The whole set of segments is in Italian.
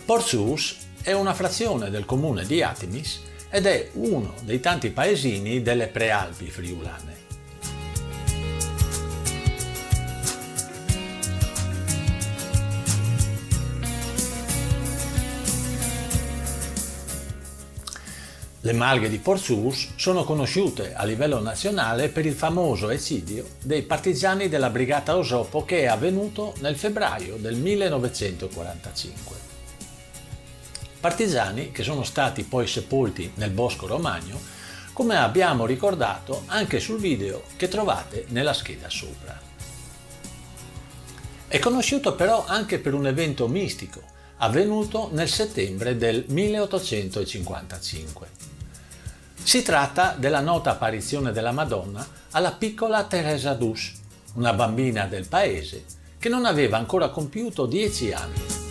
Portsous è una frazione del comune di Atimis ed è uno dei tanti paesini delle Prealpi friulane. Le malghe di Portsous sono conosciute a livello nazionale per il famoso eccidio dei partigiani della Brigata Osopo che è avvenuto nel febbraio del 1945. Partigiani che sono stati poi sepolti nel Bosco Romagno, come abbiamo ricordato anche sul video che trovate nella scheda sopra. È conosciuto però anche per un evento mistico avvenuto nel settembre del 1855. Si tratta della nota apparizione della Madonna alla piccola Teresa d'Us, una bambina del paese che non aveva ancora compiuto 10 anni.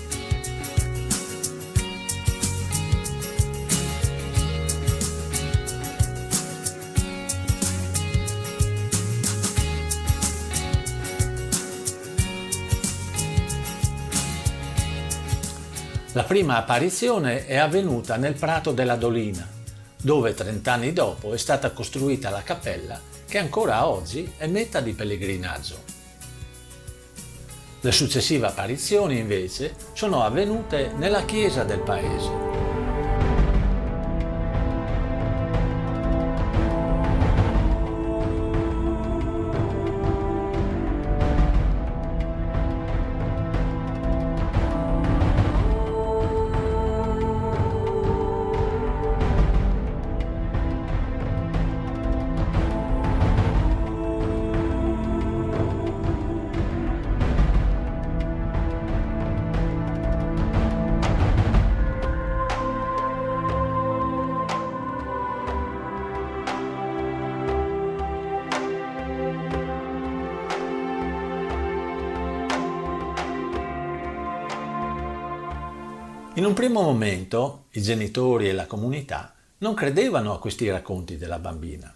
La prima apparizione è avvenuta nel Prato della Dolina, dove 30 anni dopo è stata costruita la cappella che ancora oggi è meta di pellegrinaggio. Le successive apparizioni invece sono avvenute nella chiesa del paese. In un primo momento i genitori e la comunità non credevano a questi racconti della bambina.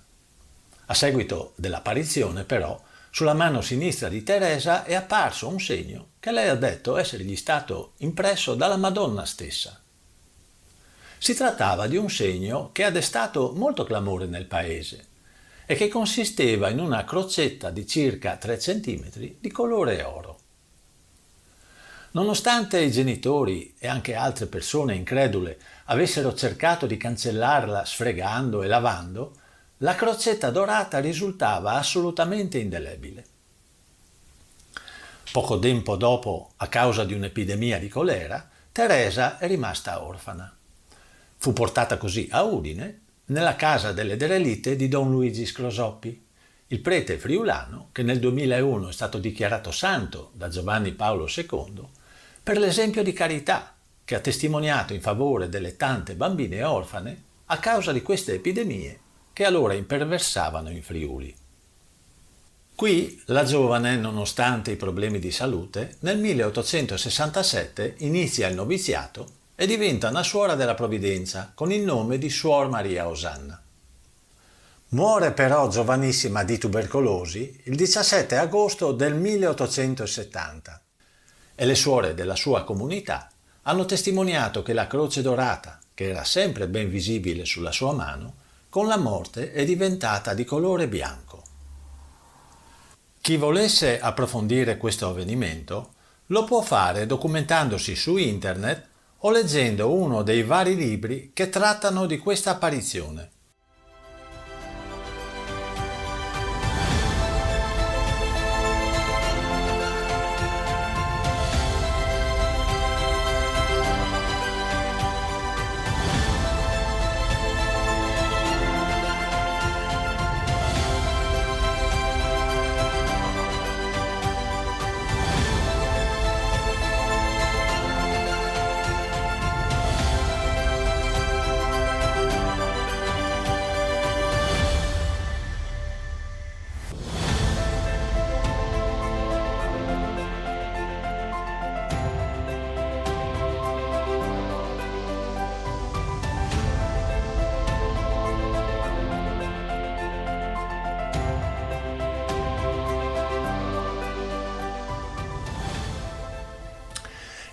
A seguito dell'apparizione, però, sulla mano sinistra di Teresa è apparso un segno che lei ha detto essergli stato impresso dalla Madonna stessa. Si trattava di un segno che ha destato molto clamore nel paese e che consisteva in una crocetta di circa 3 cm di colore oro. Nonostante i genitori e anche altre persone incredule avessero cercato di cancellarla sfregando e lavando, la crocetta dorata risultava assolutamente indelebile. Poco tempo dopo, a causa di un'epidemia di colera, Teresa è rimasta orfana. Fu portata così a Udine, nella casa delle derelitte di Don Luigi Scrosoppi, il prete friulano che nel 2001 è stato dichiarato santo da Giovanni Paolo II per l'esempio di carità che ha testimoniato in favore delle tante bambine orfane a causa di queste epidemie che allora imperversavano in Friuli. Qui la giovane, nonostante i problemi di salute, nel 1867 inizia il noviziato e diventa una suora della Provvidenza con il nome di Suor Maria Osanna. Muore però giovanissima di tubercolosi il 17 agosto del 1870 e le suore della sua comunità hanno testimoniato che la croce dorata, che era sempre ben visibile sulla sua mano, con la morte è diventata di colore bianco. Chi volesse approfondire questo avvenimento lo può fare documentandosi su internet o leggendo uno dei vari libri che trattano di questa apparizione.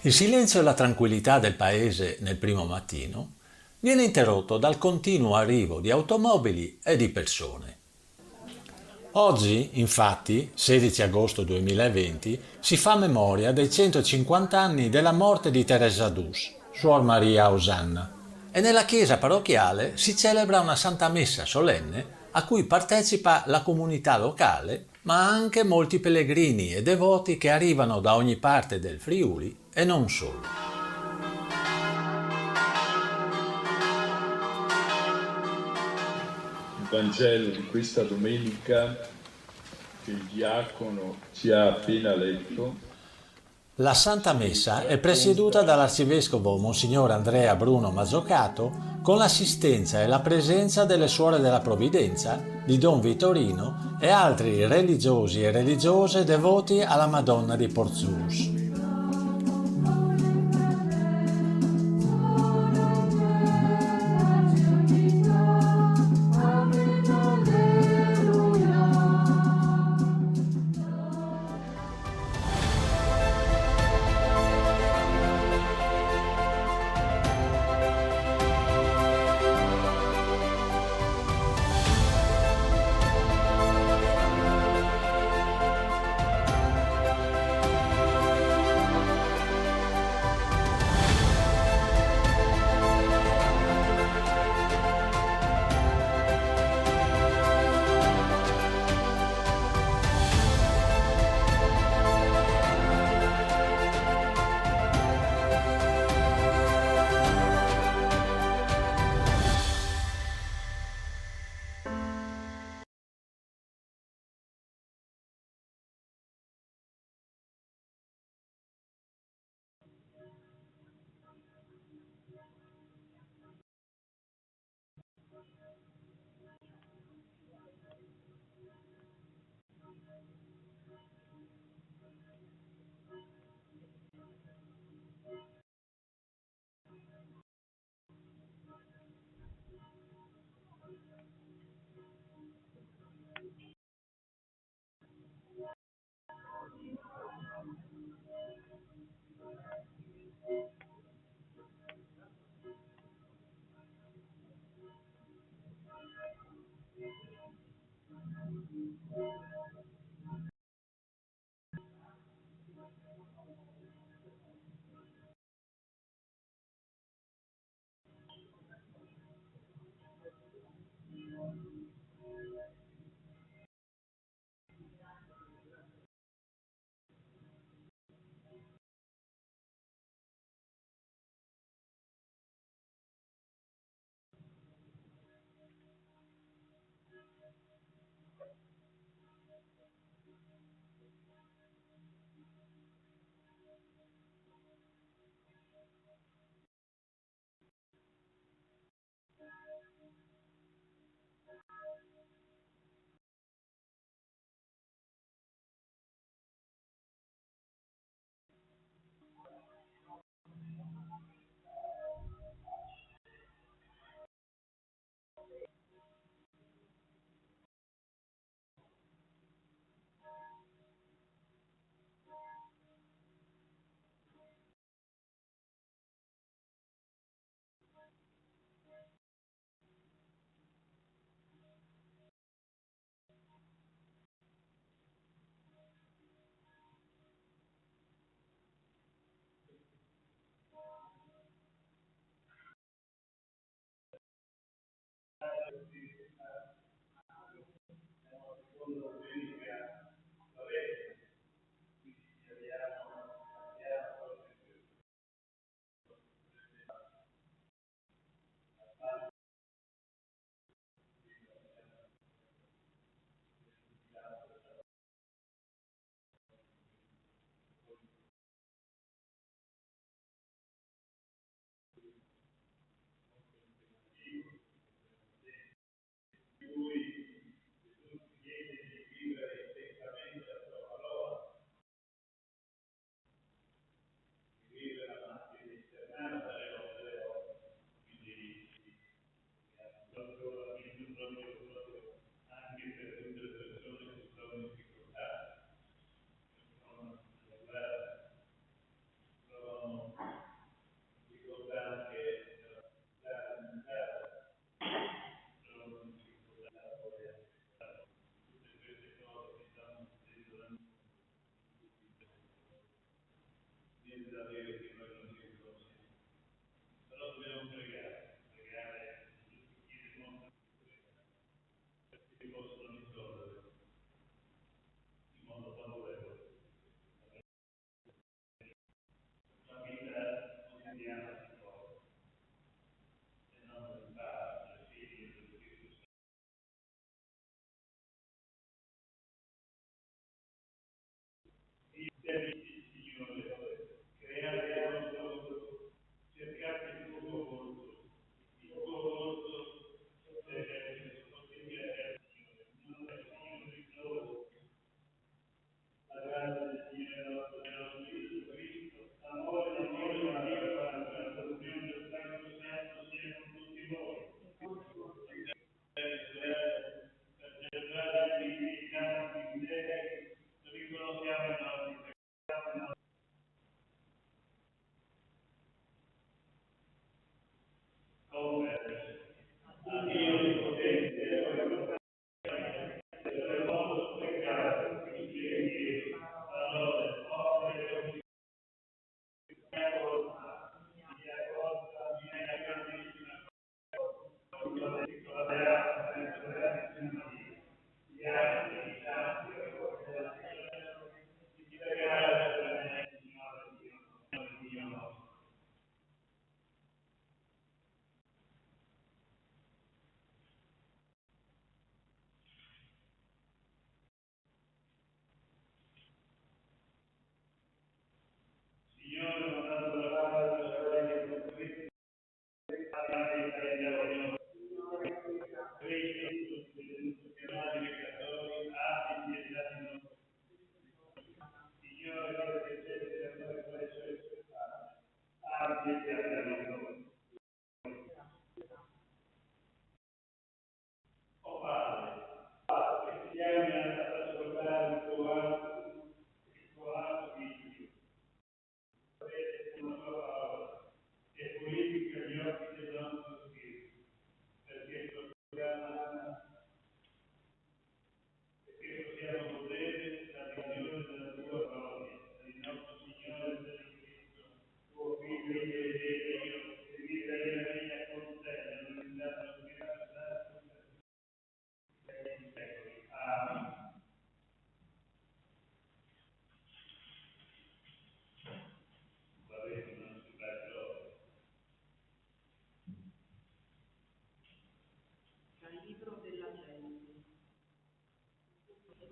Il silenzio e la tranquillità del paese nel primo mattino viene interrotto dal continuo arrivo di automobili e di persone. Oggi, infatti, 16 agosto 2020, si fa memoria dei 150 anni della morte di Teresa Dus, Suor Maria Osanna, e nella chiesa parrocchiale si celebra una Santa Messa solenne a cui partecipa la comunità locale, ma anche molti pellegrini e devoti che arrivano da ogni parte del Friuli e non solo. Il Vangelo di questa domenica che il diacono ci ha appena letto La Santa Messa è presieduta dall'Arcivescovo Monsignor Andrea Bruno Mazzocato con l'assistenza e la presenza delle Suore della Provvidenza, di Don Vittorino e altri religiosi e religiose devoti alla Madonna di Porzus.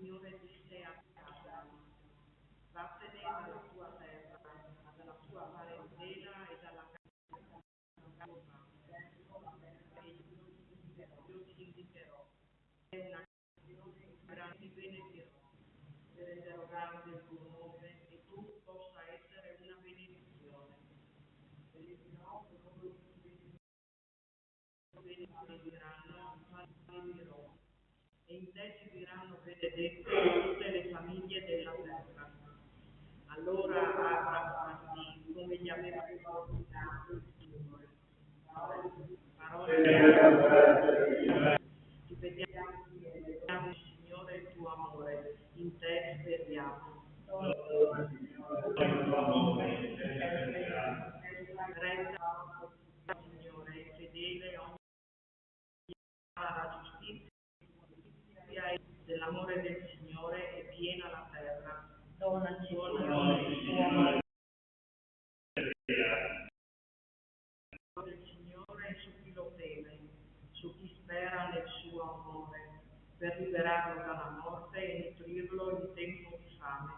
Signore disse a Abramo, vattene dalla tua terra, dalla tua parentela e dalla casa di tuo padre, e io ti indicherò. È una grande benedirò, ti renderò grande il tuo nome e tu possa essere una benedizione. Benediranno, maledirò, e in te si diranno benedette tutte le famiglie della terra. Allora Abramo partì come gli aveva ordinato il Signore. Parole ti vediamo, Signore, il tuo amore, in te speriamo. Resta, Signore, fedele ogni alla giustizia dell'amore del Signore è piena la terra. Donaci il tuo del Signore su chi lo teme, su chi spera nel suo amore, per liberarlo dalla morte e nutrirlo in tempo di fame.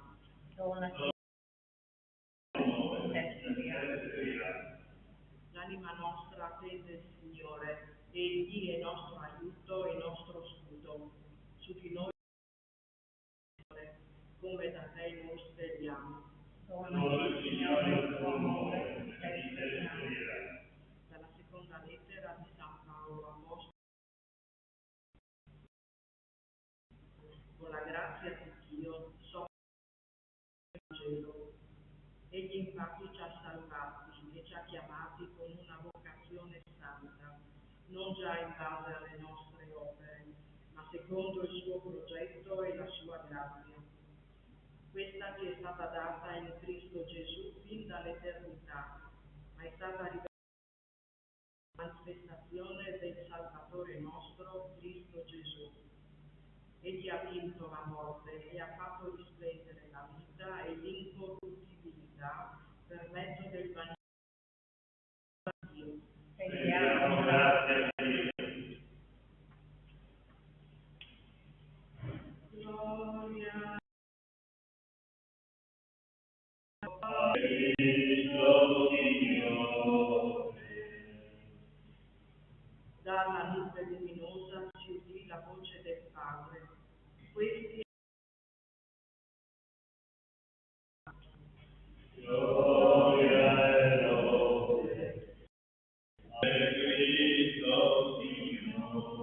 L'anima nostra attende il Signore, egli è nostro aiuto e nostro scudo. Su di noi, come da te noi speriamo. Dalla seconda lettera di San Paolo Apostolo, con la grazia di Dio, so il Vangelo. Egli infatti ci ha salvati e ci ha chiamati con una vocazione santa, non già in base alle nostre opere, ma secondo il suo progetto e la sua grazia. Questa ci è stata data in Cristo Gesù fin dall'eternità, ma è stata rivelata la manifestazione del Salvatore nostro, Cristo Gesù. Egli ha vinto la morte e ha fatto risplendere la vita e l'incorruttibilità per mezzo del Vangelo di Dio. Rendiamo grazie a Dio. Gloria A Cristo Signore. dalla nube luminosa si udì la voce del Padre. Questi Gloria e lode a Cristo Signore.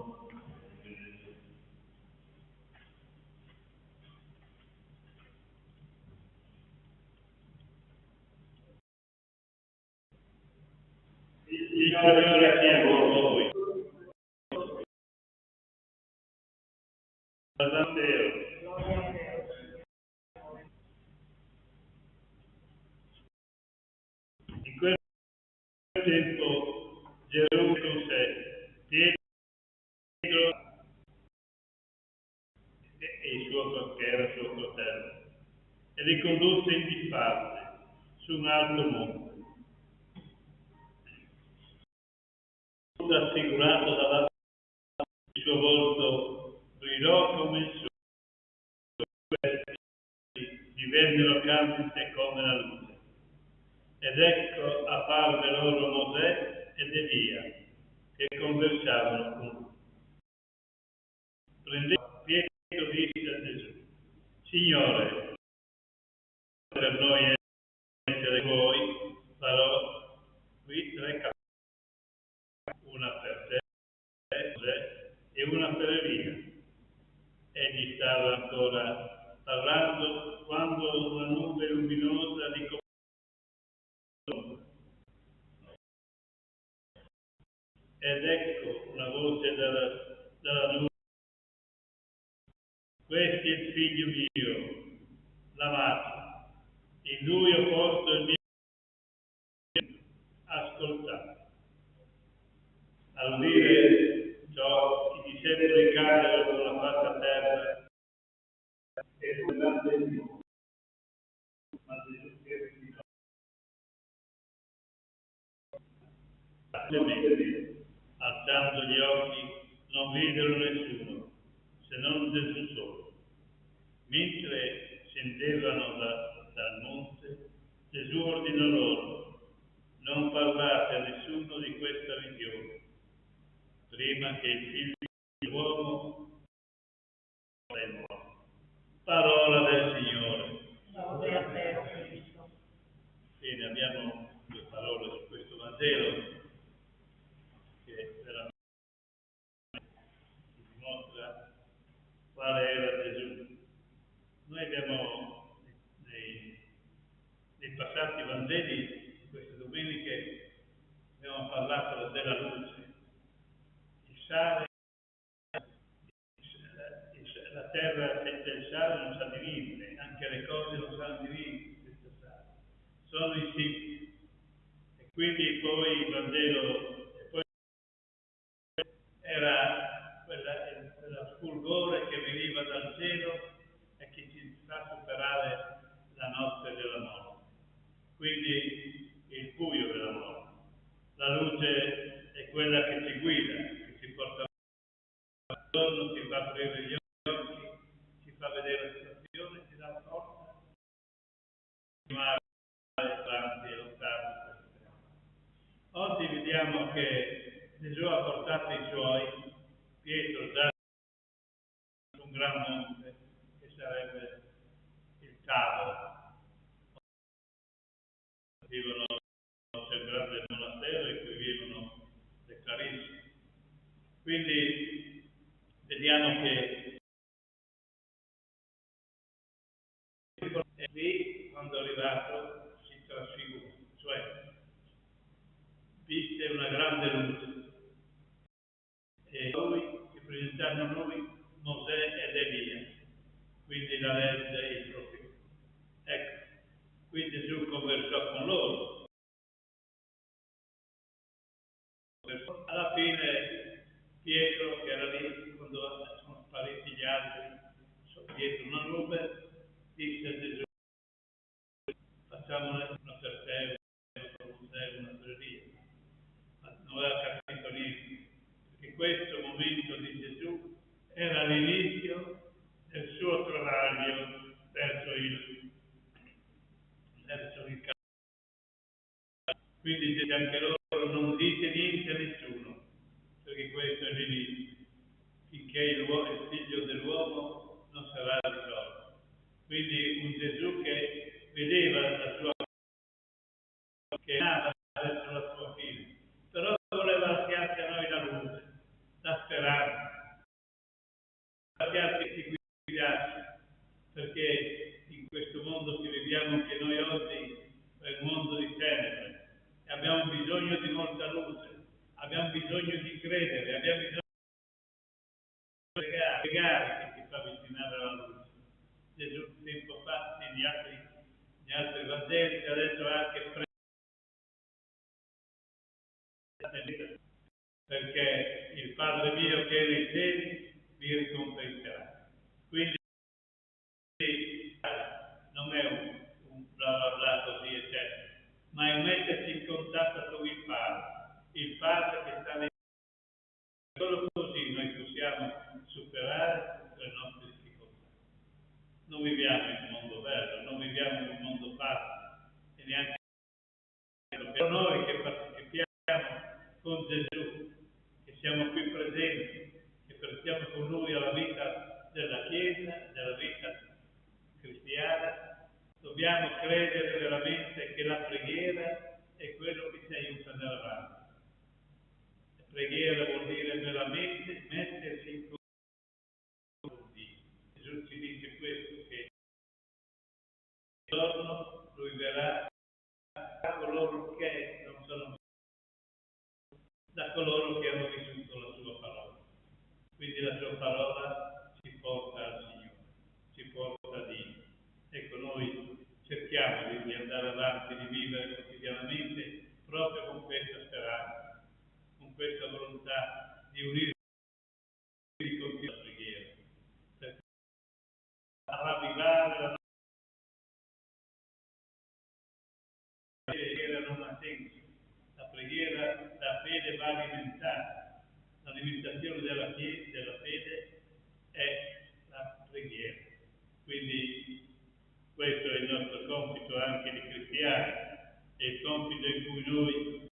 Il Signore sia con voi. Matteo. gloria a te. In quel tempo Gesù con sé, Pietro e il suo che era suo fratello, e li condusse in disparte su un alto monte. Rassicurato dalla il suo volto brillò come il sole, divennero candide come la luce. Ed ecco apparve loro Mosè ed Elia, che conversavano con lui. Prendendo Pietro disse a Gesù: Signore, per noi essere tuoi, farò qui 3 case, una per te Mosè, e una per Elia. Egli stava ancora parlando quando una nube luminosa li coprì. Ed ecco una voce dalla nube: questo è il figlio mio, l'amato, in lui ho posto il mio, ascoltate. All'udire ciò, i discepoli caddero sulla faccia a terra e fu grande il timore. Ma Gesù si ritirò. Alzando gli occhi, non videro nessuno, se non Gesù solo. Mentre scendevano dal monte, Gesù ordinò loro: non parlate a nessuno di questa visione, prima che il figlio dell'uomo sia morto. Parola del Signore. Gloria a te, o Cristo. Bene, abbiamo 2 parole su questo Vangelo che veramente dimostra quale era Gesù. Noi abbiamo nei passati Vangeli, in queste domeniche, abbiamo parlato della luce, il sale, la terra senza il sale non sa di vivere, anche le cose non sanno di vivere senza sale, sono insipide. E quindi poi il Vangelo, e poi era quella fulgore che veniva dal cielo e che ci fa superare la notte della morte. Quindi il buio della morte. La luce è quella che ci guida, che ci porta giorno, ci fa aprire gli occhi, ci fa vedere la situazione, ci dà forza, ci fa avanti e lontano. Oggi vediamo che Gesù ha portato i suoi, Pietro già su un gran monte che sarebbe il Tabor. Vivono, c'è un grande monastero in cui vivono le Clarisse. Quindi vediamo che e lì, quando è arrivato, si trasfigura, cioè viste una grande luce. E lui, si presentarono a noi Mosè ed Elia, quindi la legge e i profeti. conversò con loro. Alla fine Pietro, che era lì, quando sono spariti gli altri, dietro una nube, disse a Gesù: facciamone una per te, una per Dio. Ma non aveva capito niente, perché questo momento di Gesù era l'inizio del suo travaglio verso il cammino. Quindi dice anche loro: non dite niente a nessuno, perché questo è l'inizio, finché il figlio dell'uomo non sarà risorto. Quindi un Gesù che vedeva la sua, che amava verso la sua fine, però voleva lasciarci a noi la luce, la speranza, lasciarci di guidarci, perché in questo mondo che viviamo anche noi oggi è un mondo di tenebre. Abbiamo bisogno di molta luce, abbiamo bisogno di credere, abbiamo bisogno di pregare che ci fa avvicinare alla luce. Gesù tempo fa, negli altri Vangeli, ha detto anche perché il Padre mio che è nei cieli vi ricompenserà. Quindi non è un bla bla bla così eccetera, ma è mettersi in contatto con il Padre che sta nei cieli. Solo così noi possiamo superare le nostre difficoltà. Non viviamo in un mondo bello, non viviamo in un mondo facile, e neanche per noi che partecipiamo con Gesù, che siamo qui presenti, che partiamo con Lui alla vita della Chiesa, della vita cristiana, dobbiamo credere veramente che la preghiera è quello che ci aiuta ad andare avanti. La preghiera vuol dire veramente mettersi in contatto con Dio. Gesù ci dice questo, che un giorno Lui verrà da coloro che non sono, da coloro che hanno vissuto la sua parola. Quindi la sua parola ci porta al Signore, ci porta a Dio. Ecco, noi cerchiamo di andare avanti, di vivere quotidianamente proprio con questa speranza, con questa volontà di unirci con Dio alla preghiera, per ravvivare la preghiera non ha senso. La preghiera, la fede va alimentata. L'alimentazione della fede è la preghiera. Quindi questo è il nostro compito anche di cristiani, è il compito in cui noi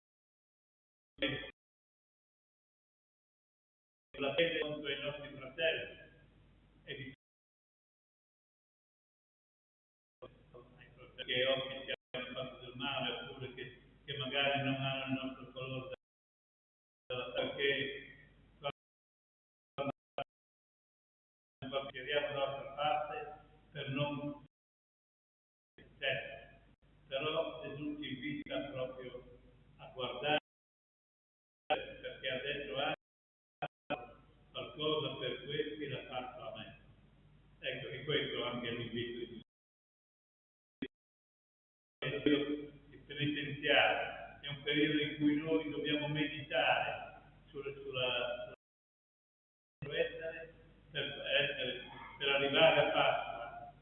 la fede contro i nostri fratelli e di che oggi ci hanno fatto del male, oppure che magari non hanno il nostro colore perché quando chiediamo dall'altra parte per non però Gesù ci invita proprio a guardare, perché ha detto qualcosa per questi l'ha fatto a me. Ecco, e questo anche è l'invito di Gesù. Il penitenziale è un periodo in cui noi dobbiamo meditare per arrivare a Pasqua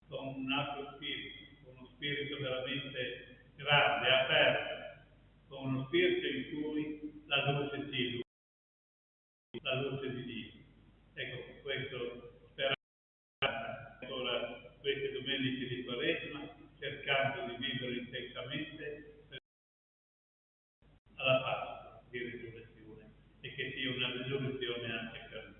con un altro spirito, con uno spirito veramente grande, aperto, con uno spirito in cui la luce ci illumina, la luce di Dio. Ecco, questo sperando ancora queste domeniche di Quaresima, cercando di vivere intensamente alla Pasqua di risurrezione, e che sia una risurrezione anche per noi.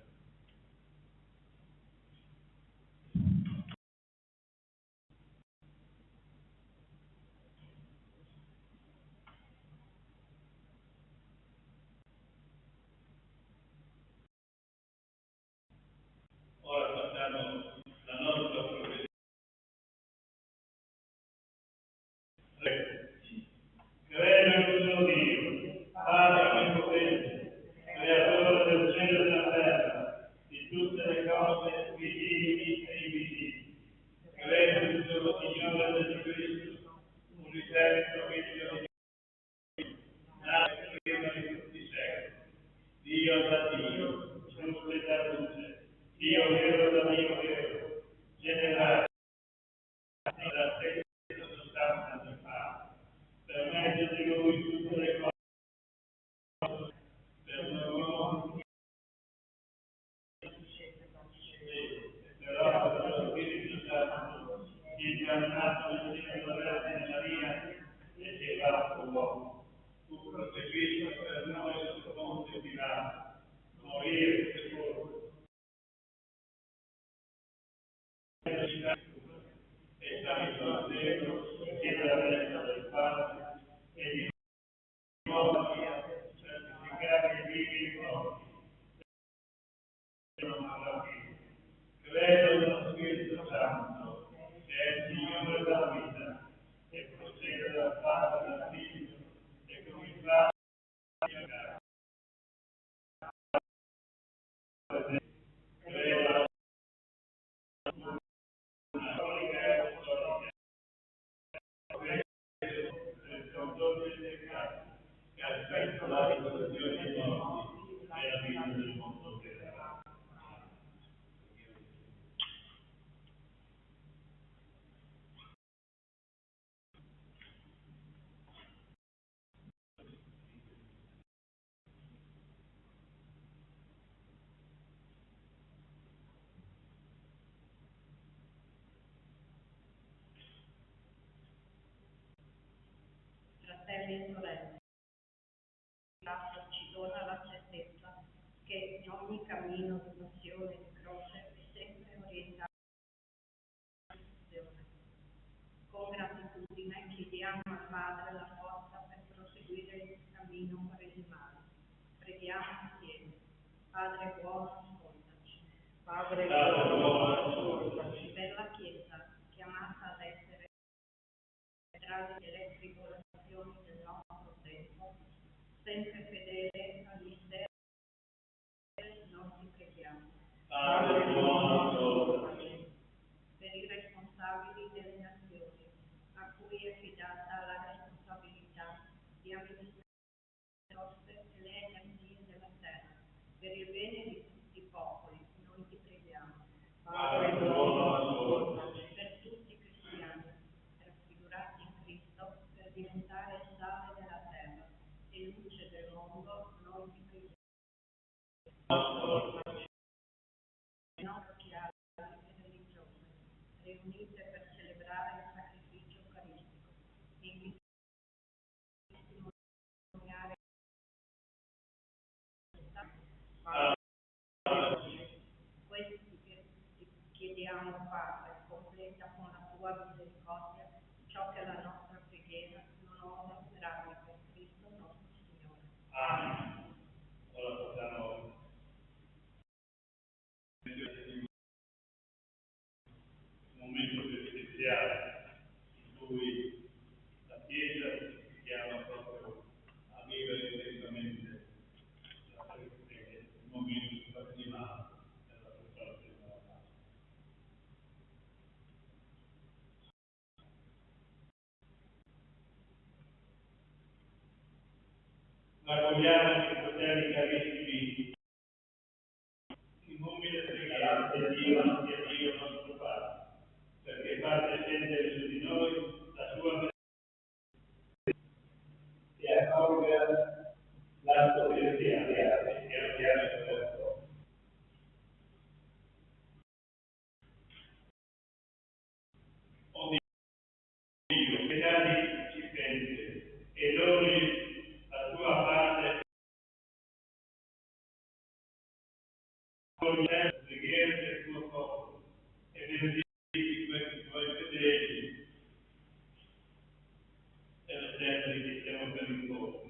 Ora facciamo la nostra professione. Credo in un solo Dio, Padre onnipotente, creatore del cielo e della terra, di tutte le cose visibili e invisibili. Credo in un solo Signore Gesù Cristo, unice mezzo di lui tutte le cose, per noi, però per lo Spirito Santo, si è nato nel seno della Vergine Maria e si è fatto uomo. Fu crocifisso per noi sul Ponte Pilato, morire e sepolto. E salito al cielo, siede alla destra del Padre, e di nuovo per certificare i vivi e i morti. Credo nello Spirito Santo, che è il Signore della vita, e procede dal Padre e dal Figlio, e con il Padre credo alla cattolica e apostolica, del perdono dei peccati, che aspetta la risurrezione dei morti e la vita del mondo verrà. Fratelli e sorelle, ci dona la certezza che ogni cammino di passione e di croce è sempre orientato alla istruzione. Con gratitudine chiediamo al Padre la forza per proseguire il cammino quaresimale. Preghiamo insieme. Padre buono, ascoltaci. Padre buono, ascoltaci. Per la Chiesa, chiamata ad essere tramite le tribolazioni del nostro tempo, sempre fedele al mistero, noi ti preghiamo. Padre buono, ascoltaci. Per i responsabili delle nazioni, a cui è affidata la responsabilità di amministrare le risorse e le energie della terra, per il bene di tutti i popoli, noi ti preghiamo. Padre buono, ascoltaci. Per tutti i cristiani, raffigurati in Cristo, per diventare sale della terra e luce del mondo, noi ti preghiamo. Non chiare e religiose, riunite per celebrare il sacrificio eucaristico, in testimoniare questi che ti chiediamo, Padre, completa con la tua misericordia ciò che la nostra preghiera non ora sperare per Cristo nostro Signore. Amen. Ora possiamo un momento penitenziale in cui la Chiesa ci chiama proprio a vivere intensamente il momento quaresimale della preparazione della Pasqua. Raccogliamoci, fratelli carissimi, in umile preghiera di Dio, a Dio nostro Padre, perché faccia scendere su di noi la sua e accolga l'atto cristiano che abbiamo offerto. O Dio, che dai ci sente e doni la tua parte con le preghiere del tuo popolo e benedici questi tuoi fedeli e le sempre che stiamo per incontro.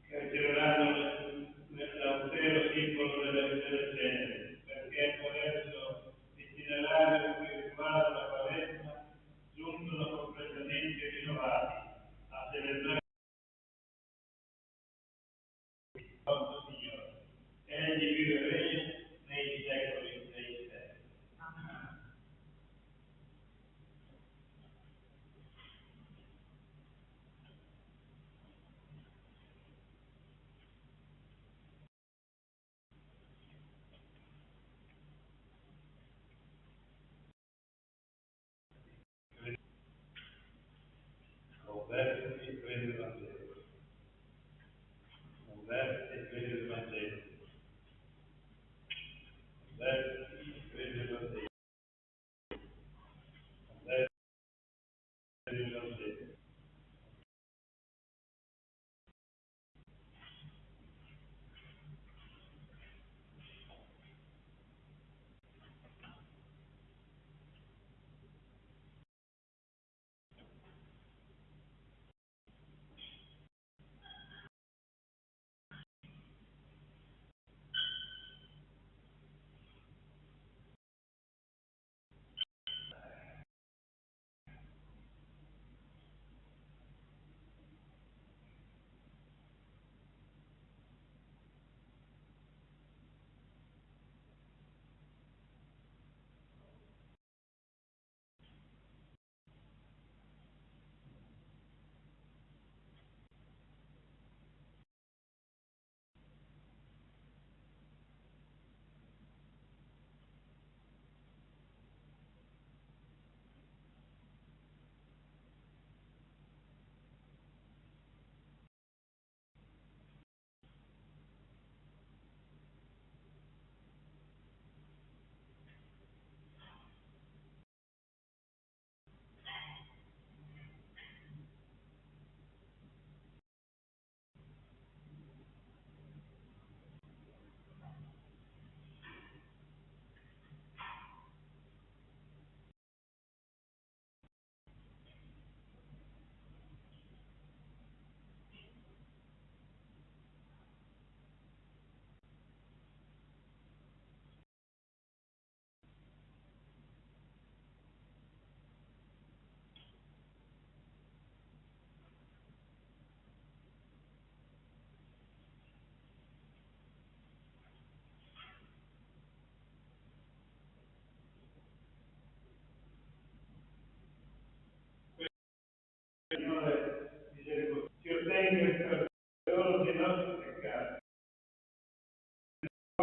Che riceveranno l'austero simbolo delle ceneri, perché attraverso l'itinerario spirituale della Quaresima giungono completamente rinnovati a celebrare il nostro Signore. Egli vive e regna nei secoli dei secoli.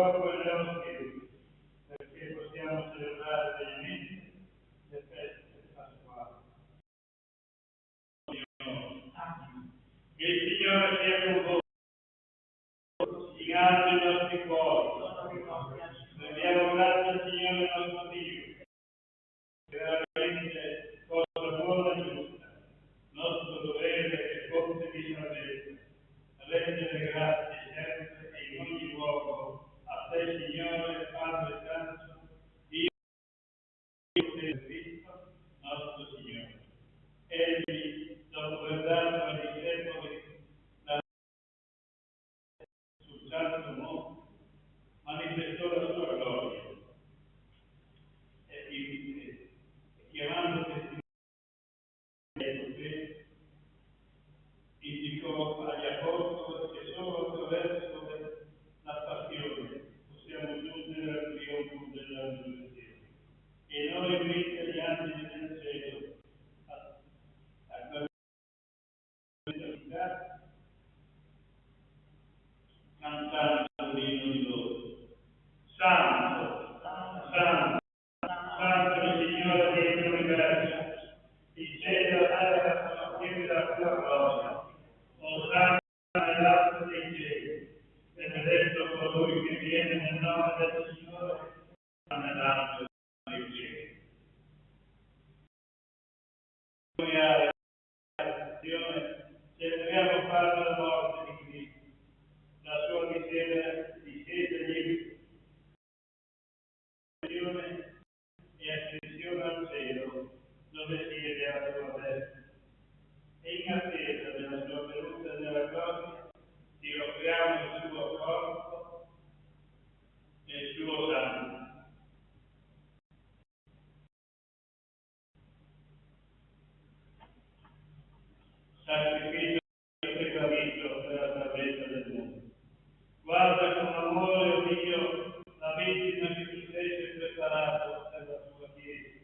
corpo e nello spirito, perché possiamo celebrare degnamente le feste pasquali. Che il Signore sia con voi, stigando i nostri cuori. Rendiamo grazie al Signore nostro Dio, che veramente cosa buona e giusta, nostro dovere e fonte di salvezza, rendere grazie sempre e in ogni luogo a te, Signore, Padre Santo, Dio e Cristo, nostro Signore. Egli, dopo aver dato ai discepoli la sul santo monte, manifestò la sua gloria e chiamando testimoni, indicò agli apostoli che solo attraverso la passione possiamo giungere al trionfo della risurrezione. E noi invece gli angeli del cielo a quella verità cantando l'inno di loro. Santo, Santo, Santo il Signore dell'universo, il cielo e la terra sono pieni della tua gloria. Osanna nell'alto dei cieli, benedetto colui che viene nel nome del Signore, nell'alto dei cieli. Noi alla redenzione celebriamo fare la morte di Cristo, la sua discesa e ascensione al cielo, dove siede alla sua destra. E in attesa della sua venuta nella gloria, ti offriamo il suo corpo e il suo sangue. Sacrificio precavisto per la salvezza del mondo. Guarda con amore, o Dio, la vittima che tu sei preparato per la tua Chiesa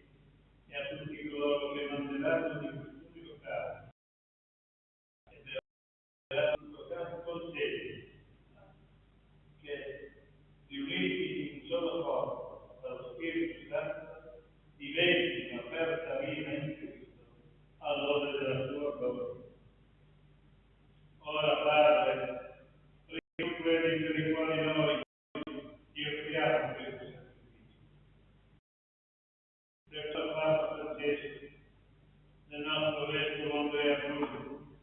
e a tutti coloro che mangeranno di quest'unico caso. E per questo caso concedi che, riuniti in un solo corpo dallo Spirito Santo, diventino aperta vita in Cristo all'ora della tua gloria. Ora, Padre, quelli per i quali noi ti offriamo questo sacrificio. Per Papa Francesco, del nostro vescovo Andrea Bruno,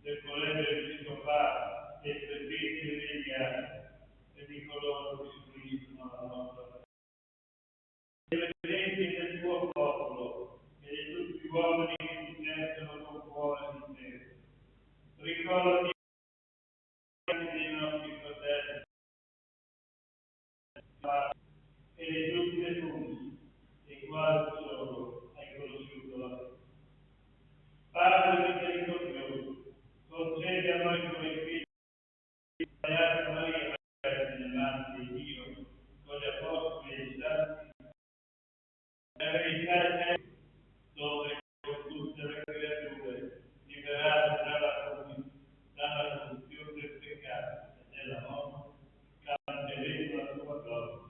del collegio episcopale, dei presbiteri degli anni e di coloro che si uniscono alla nostra famiglia. Dei presenti del tuo popolo e di tutti gli uomini che ti sentono con cuore sincero. Ricordati dei nostri fratelli e di tutti i defunti, dei quali solo hai conosciuto la fede. Padre misericordioso, concedi a noi come figli di Beata Maria, nell'anno di Dio, con gli apostoli e i santi, la verità è dove con tutte le creature, liberate dalla corruzione del peccato e della morte, canteremo la tua gloria.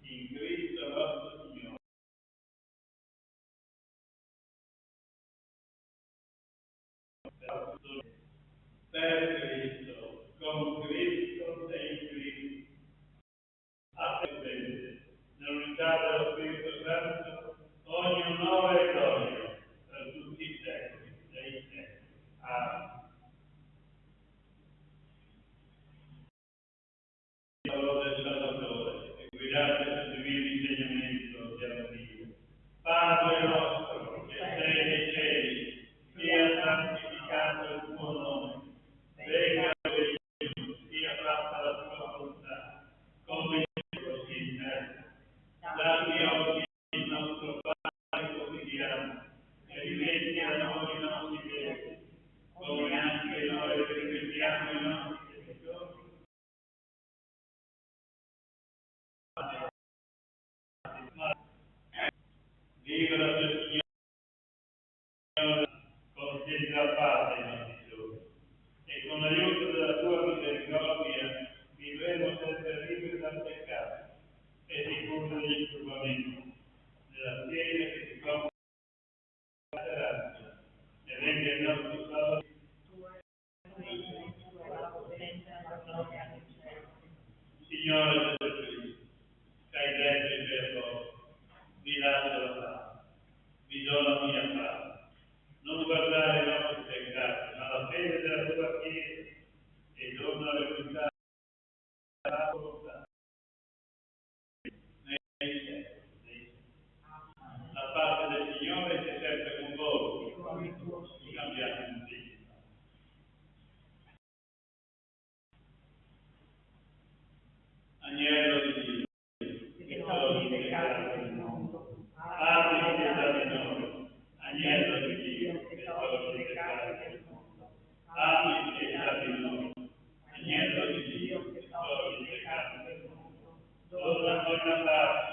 In Cristo nostro Signore. Per Cristo, con Cristo e in Cristo. A te bene, nell'unità dello Spirito Santo, ogni onore e gloria per tutti i secoli dei secoli. Amen. Parola del Salvatore, e guidate sul divino insegnamento diamo Dio. Padre nostro, che sei nei cieli, sia santificato il tuo nome. Venga il tuo regno, sia fatta la tua volontà, come in cielo così in terra. Dacci oggi il nostro pane quotidiano, e rimetti a noi i nostri debiti, come anche noi rimettiamo i nostri debitori. Libera del Signore, concedi la pace ai nostri giorni, e con l'aiuto della tua misericordia vivremo sempre liberi dal peccato. forza degli strumenti, nella piega che si compra la speranza, e venga il nostro salvatore. Signore Gesù Cristo, che hai detto in vero posto, vi lascio la pace, vi do la mia pace. Non guardare i nostri peccati, ma la fede della tua Chiesa, e torna a recuperare la volontà nei secoli. La pace del Signore sia sempre con voi, cambiate un po'. Agnello di Dio, che togli i peccati del mondo, abbi pietà di noi. Agnello di Dio, che togli i peccati del mondo, abbi pietà di noi. Agnello di Dio, che togli i peccati del mondo, dona a noi la pace.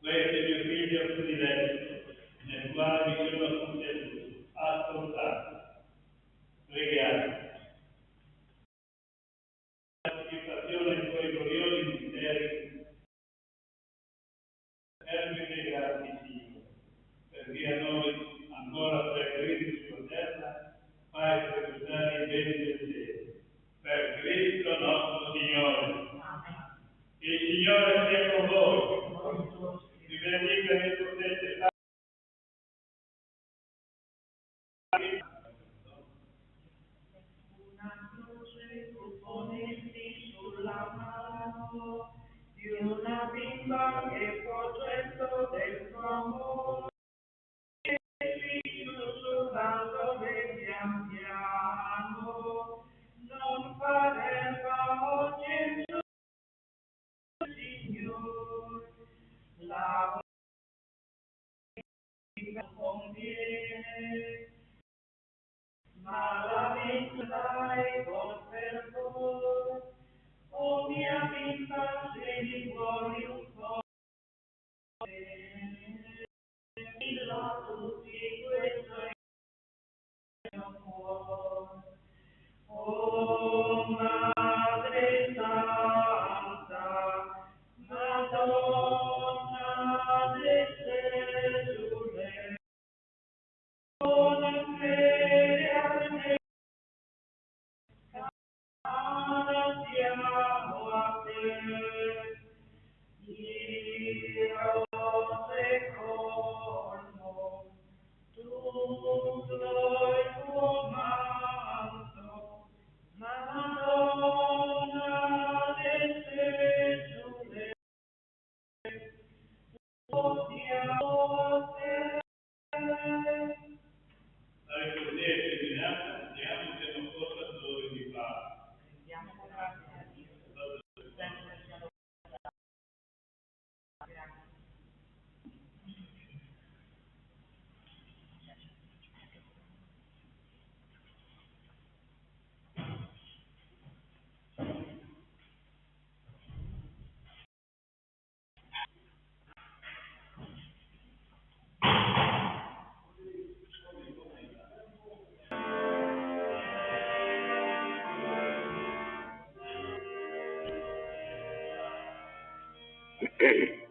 Questo è il mio figlio prediletto, nel quale mi sono compiaciuto. Ascoltate, preghiamo. La partecipazione ai tuoi gloriosi misteri, termine grati Dio, perché a noi, ancora peregrini sulla terra, fai frequentare i beni del cielo. Per Cristo nostro Signore. Il Signore sia con voi. Vi benedica e vi protegge. Una croce tu ponetti sulla mano di una bimba che fu oggetto del tuo amore. Gesù soltanto le pian piano, non pareva Gesù, Signore, la vita conviene. Ma la vita dai con fervore, o mia vita se mi vuoi un po' bene, dillo a tutti questo è il mio cuore. Eh,